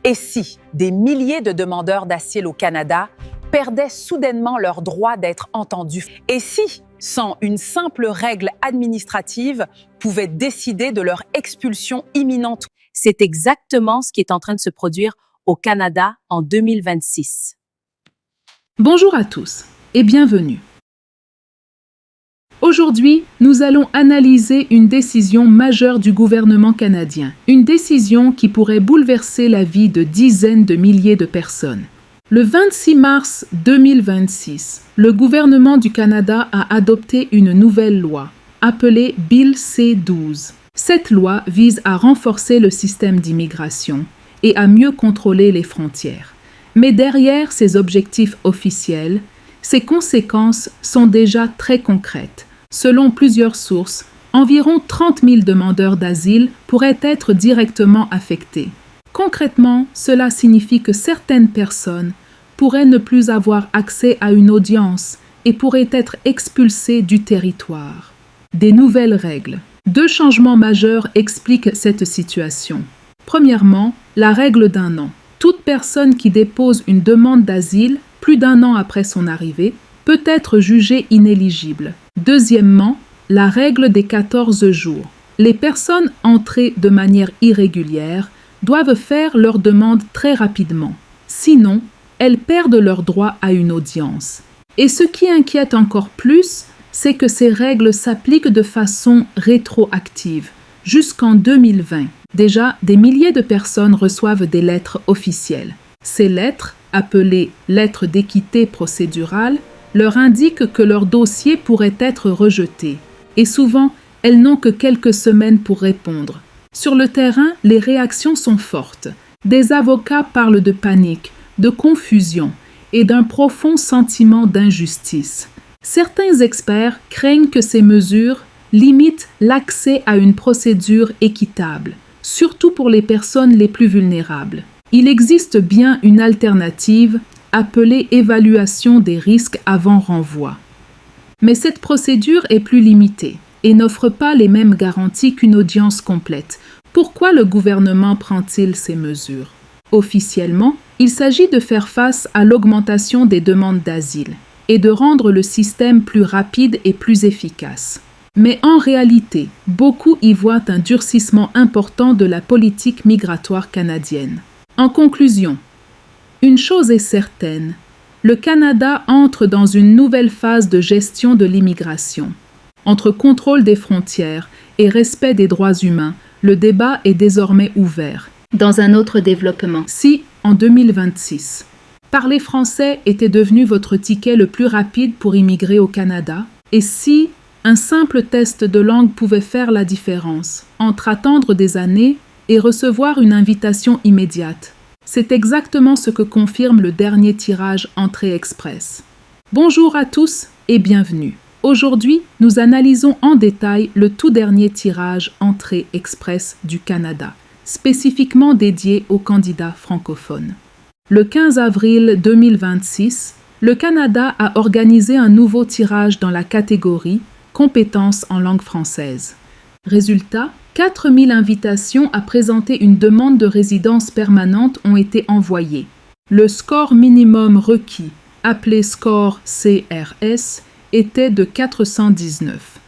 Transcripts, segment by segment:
Et si des milliers de demandeurs d'asile au Canada perdaient soudainement leur droit d'être entendus? Et si, sans une simple règle administrative, pouvaient décider de leur expulsion imminente? C'est exactement ce qui est en train de se produire au Canada en 2026. Bonjour à tous et bienvenue. Aujourd'hui, nous allons analyser une décision majeure du gouvernement canadien, une décision qui pourrait bouleverser la vie de dizaines de milliers de personnes. Le 26 mars 2026, le gouvernement du Canada a adopté une nouvelle loi, appelée Bill C-12. Cette loi vise à renforcer le système d'immigration et à mieux contrôler les frontières. Mais derrière ces objectifs officiels, ses conséquences sont déjà très concrètes. Selon plusieurs sources, environ 30 000 demandeurs d'asile pourraient être directement affectés. Concrètement, cela signifie que certaines personnes pourraient ne plus avoir accès à une audience et pourraient être expulsées du territoire. Des nouvelles règles. 2 changements majeurs expliquent cette situation. Premièrement, la règle d'1 an. Toute personne qui dépose une demande d'asile plus d'1 an après son arrivée peut être jugée inéligible. Deuxièmement, la règle des 14 jours. Les personnes entrées de manière irrégulière doivent faire leur demande très rapidement. Sinon, elles perdent leur droit à une audience. Et ce qui inquiète encore plus, c'est que ces règles s'appliquent de façon rétroactive, jusqu'en 2020. Déjà, des milliers de personnes reçoivent des lettres officielles. Ces lettres, appelées lettres d'équité procédurale, leur indiquent que leur dossier pourrait être rejeté. Et souvent, elles n'ont que quelques semaines pour répondre. Sur le terrain, les réactions sont fortes. Des avocats parlent de panique, de confusion et d'un profond sentiment d'injustice. Certains experts craignent que ces mesures limitent l'accès à une procédure équitable, surtout pour les personnes les plus vulnérables. Il existe bien une alternative appelée évaluation des risques avant renvoi. Mais cette procédure est plus limitée et n'offre pas les mêmes garanties qu'une audience complète. Pourquoi le gouvernement prend-il ces mesures? Officiellement, il s'agit de faire face à l'augmentation des demandes d'asile et de rendre le système plus rapide et plus efficace. Mais en réalité, beaucoup y voient un durcissement important de la politique migratoire canadienne. En conclusion, une chose est certaine, le Canada entre dans une nouvelle phase de gestion de l'immigration. Entre contrôle des frontières et respect des droits humains, le débat est désormais ouvert. Dans un autre développement. Si, en 2026, parler français était devenu votre ticket le plus rapide pour immigrer au Canada, et si un simple test de langue pouvait faire la différence entre attendre des années et recevoir une invitation immédiate. C'est exactement ce que confirme le dernier tirage Entrée Express. Bonjour à tous et bienvenue. Aujourd'hui, nous analysons en détail le tout dernier tirage Entrée Express du Canada, spécifiquement dédié aux candidats francophones. Le 15 avril 2026, le Canada a organisé un nouveau tirage dans la catégorie Compétences en langue française. Résultat, 4000 invitations à présenter une demande de résidence permanente ont été envoyées. Le score minimum requis, appelé score CRS, était de 419.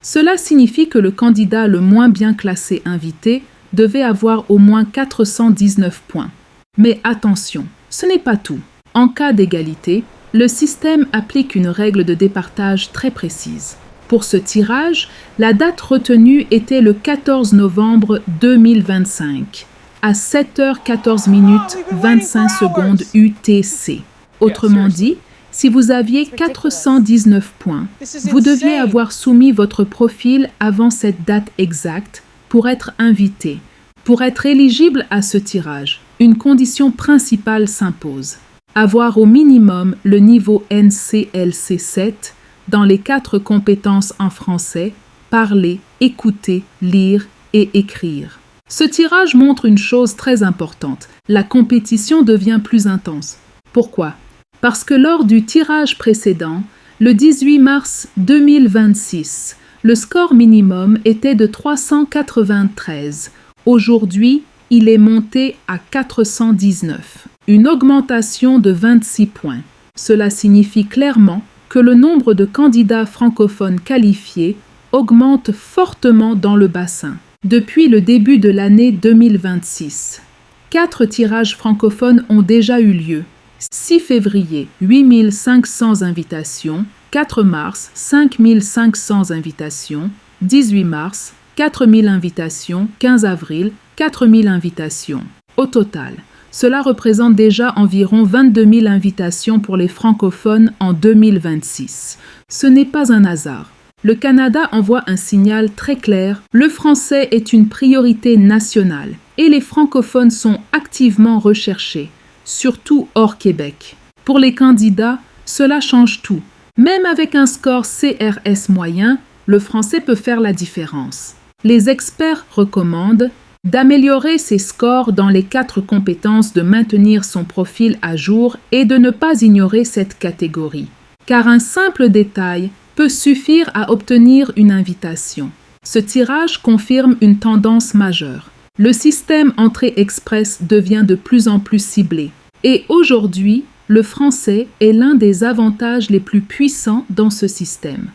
Cela signifie que le candidat le moins bien classé invité devait avoir au moins 419 points. Mais attention, ce n'est pas tout. En cas d'égalité, le système applique une règle de départage très précise. Pour ce tirage, la date retenue était le 14 novembre 2025, à 7h14 minutes 25 secondes UTC. Autrement dit, si vous aviez 419 points, vous deviez avoir soumis votre profil avant cette date exacte pour être invité. Pour être éligible à ce tirage, une condition principale s'impose. Avoir au minimum le niveau NCLC 7 dans les 4 compétences en français, parler, écouter, lire et écrire. Ce tirage montre une chose très importante. La compétition devient plus intense. Pourquoi? Parce que lors du tirage précédent, le 18 mars 2026, le score minimum était de 393. Aujourd'hui, il est monté à 419, une augmentation de 26 points. Cela signifie clairement que le nombre de candidats francophones qualifiés augmente fortement dans le bassin. Depuis le début de l'année 2026, 4 tirages francophones ont déjà eu lieu. 6 février, 8500 invitations. 4 mars, 5500 invitations. 18 mars, 4000 invitations. 15 avril, 4000 invitations. Au total, cela représente déjà environ 22 000 invitations pour les francophones en 2026. Ce n'est pas un hasard. Le Canada envoie un signal très clair. Le français est une priorité nationale et les francophones sont activement recherchés, surtout hors Québec. Pour les candidats, cela change tout. Même avec un score CRS moyen, le français peut faire la différence. Les experts recommandent d'améliorer ses scores dans les 4 compétences, de maintenir son profil à jour et de ne pas ignorer cette catégorie. Car un simple détail peut suffire à obtenir une invitation. Ce tirage confirme une tendance majeure. Le système entrée express devient de plus en plus ciblé. Et aujourd'hui, le français est l'un des avantages les plus puissants dans ce système.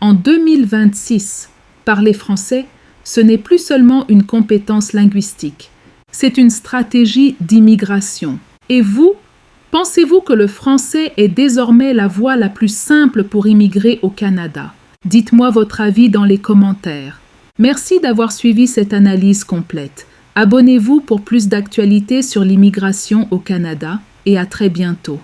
En 2026, parler français, ce n'est plus seulement une compétence linguistique, c'est une stratégie d'immigration. Et vous, pensez-vous que le français est désormais la voie la plus simple pour immigrer au Canada? Dites-moi votre avis dans les commentaires. Merci d'avoir suivi cette analyse complète. Abonnez-vous pour plus d'actualités sur l'immigration au Canada et à très bientôt.